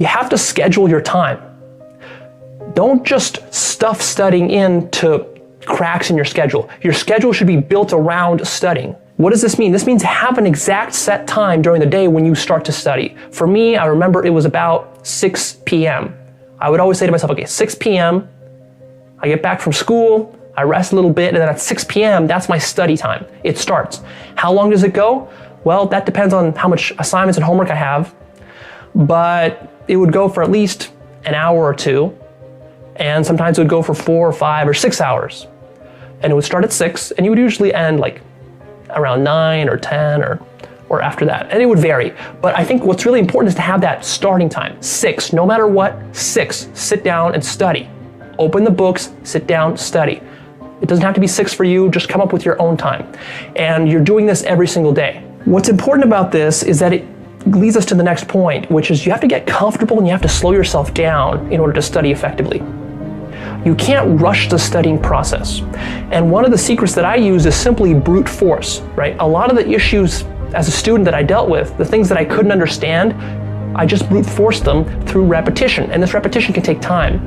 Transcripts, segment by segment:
You have to schedule your time. Don't just stuff studying into cracks in your schedule. Your schedule should be built around studying. What does this mean? This means have an exact set time during the day when you start to study. For me, I remember it was about 6 p.m. I would always say to myself, okay, 6 p.m., I get back from school, I rest a little bit, and then at 6 p.m., that's my study time. It starts. How long does it go? Well, that depends on how much assignments and homework I have, but it would go for at least an hour or two, and sometimes it would go for 4 or 5 or 6 hours. And it would start at 6, and you would usually end like around 9 or 10 or after that, and it would vary. But I think what's really important is to have that starting time, 6, no matter what, 6, sit down and study. Open the books, sit down, study. It doesn't have to be 6 for you, just come up with your own time. And you're doing this every single day. What's important about this is that it leads us to the next point, which is you have to get comfortable and you have to slow yourself down in order to study effectively. You can't rush the studying process. And one of the secrets that I use is simply brute force, right? A lot of the issues as a student that I dealt with, the things that I couldn't understand, I just brute forced them through repetition, and this repetition can take time.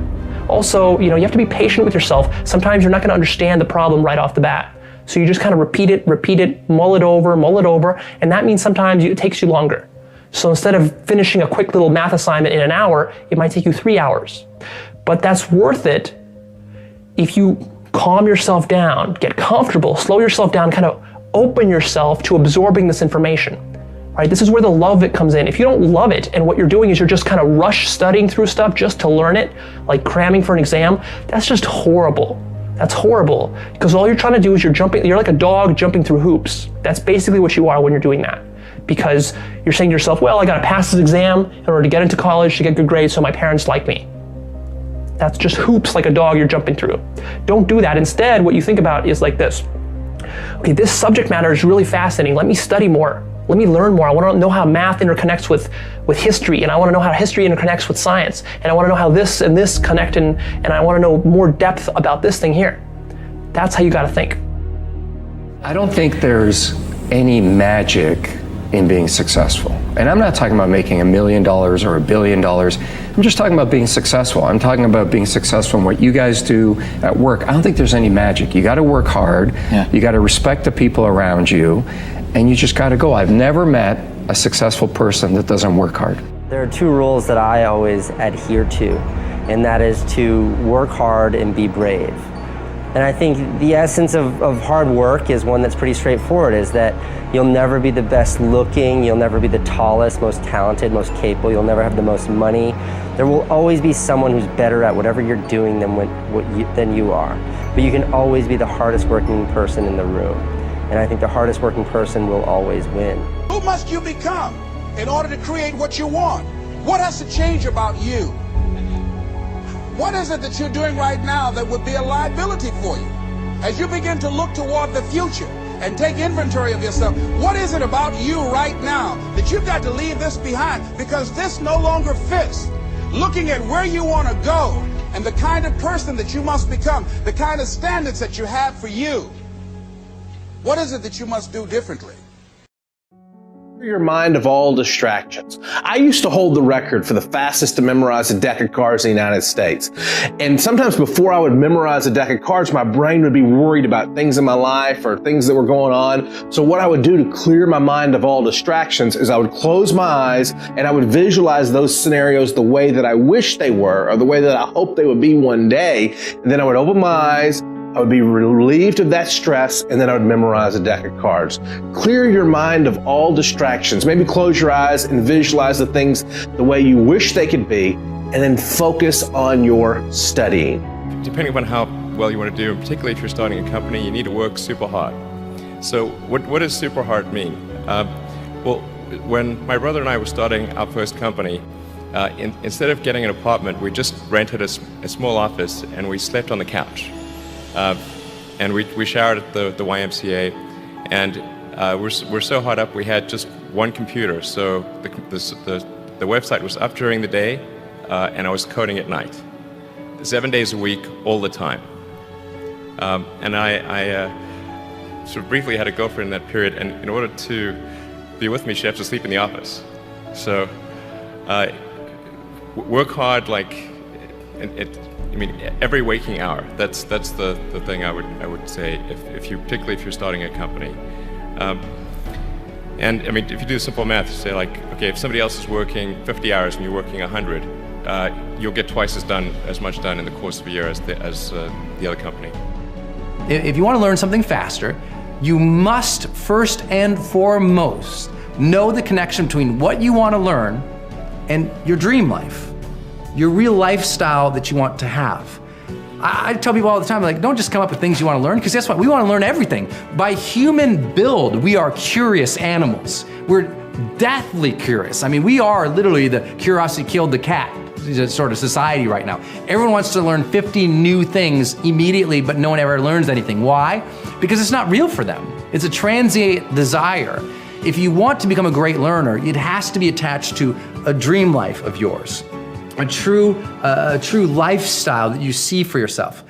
Also, you have to be patient with yourself. Sometimes you're not going to understand the problem right off the bat. So you just kind of repeat it, mull it over, and that means sometimes it takes you longer. So instead of finishing a quick little math assignment in an hour, it might take you 3 hours. But that's worth it if you calm yourself down, get comfortable, slow yourself down, kind of open yourself to absorbing this information. Right? This is where the love of it comes in. If you don't love it and what you're doing is you're just kind of rush studying through stuff just to learn it, like cramming for an exam, that's just horrible. That's horrible. Because all you're trying to do is you're like a dog jumping through hoops. That's basically what you are when you're doing that. Because you're saying to yourself, well, I gotta pass this exam in order to get into college, to get good grades so my parents like me. That's just hoops like a dog you're jumping through. Don't do that. Instead, what you think about is like this. Okay, this subject matter is really fascinating. Let me study more. Let me learn more. I want to know how math interconnects with history, and I want to know how history interconnects with science, and I want to know how this and this connect, and I want to know more depth about this thing here. That's how you got to think. I don't think there's any magic in being successful. And I'm not talking about making $1 million or $1 billion. I'm just talking about being successful. I'm talking about being successful in what you guys do at work. I don't think there's any magic. You got to work hard. Yeah. You got to respect the people around you. And you just got to go. I've never met a successful person that doesn't work hard. There are 2 rules that I always adhere to, and that is to work hard and be brave. And I think the essence of hard work is one that's pretty straightforward, is that you'll never be the best looking, you'll never be the tallest, most talented, most capable, you'll never have the most money. There will always be someone who's better at whatever you're doing than you are. But you can always be the hardest working person in the room. And I think the hardest working person will always win. Who must you become in order to create what you want? What has to change about you? What is it that you're doing right now that would be a liability for you? As you begin to look toward the future and take inventory of yourself, what is it about you right now that you've got to leave this behind because this no longer fits? Looking at where you want to go and the kind of person that you must become, the kind of standards that you have for you. What is it that you must do differently? Your mind of all distractions. I used to hold the record for the fastest to memorize a deck of cards in the United States. And sometimes before I would memorize a deck of cards, my brain would be worried about things in my life or things that were going on. So what I would do to clear my mind of all distractions is I would close my eyes and I would visualize those scenarios the way that I wish they were or the way that I hope they would be one day. And then I would open my eyes, I would be relieved of that stress, and then I would memorize a deck of cards. Clear your mind of all distractions. Maybe close your eyes and visualize the things the way you wish they could be, and then focus on your studying. Depending upon how well you want to do, particularly if you're starting a company, you need to work super hard. So what does super hard mean? Well, when my brother and I were starting our first company, instead of getting an apartment, we just rented a small office and we slept on the couch. And we showered at the YMCA, and we're so hot up we had just one computer, so the website was up during the day, and I was coding at night, 7 days a week, all the time. And I sort of briefly had a girlfriend in that period, and in order to be with me, she had to sleep in the office. So work hard like, every waking hour. That's the thing I would say particularly if you're starting a company. And if you do simple math, say like, okay, if somebody else is working 50 hours and you're working 100, you'll get twice as much done in the course of a year as the other company. If you want to learn something faster, you must first and foremost know the connection between what you want to learn and your dream life, your real lifestyle that you want to have. I tell people all the time, like, don't just come up with things you want to learn, because guess what? We want to learn everything. By human build, we are curious animals. We're deathly curious. We are literally the curiosity killed the cat sort of society right now. Everyone wants to learn 50 new things immediately, but no one ever learns anything. Why? Because it's not real for them. It's a transient desire. If you want to become a great learner, it has to be attached to a dream life of yours, a true lifestyle that you see for yourself.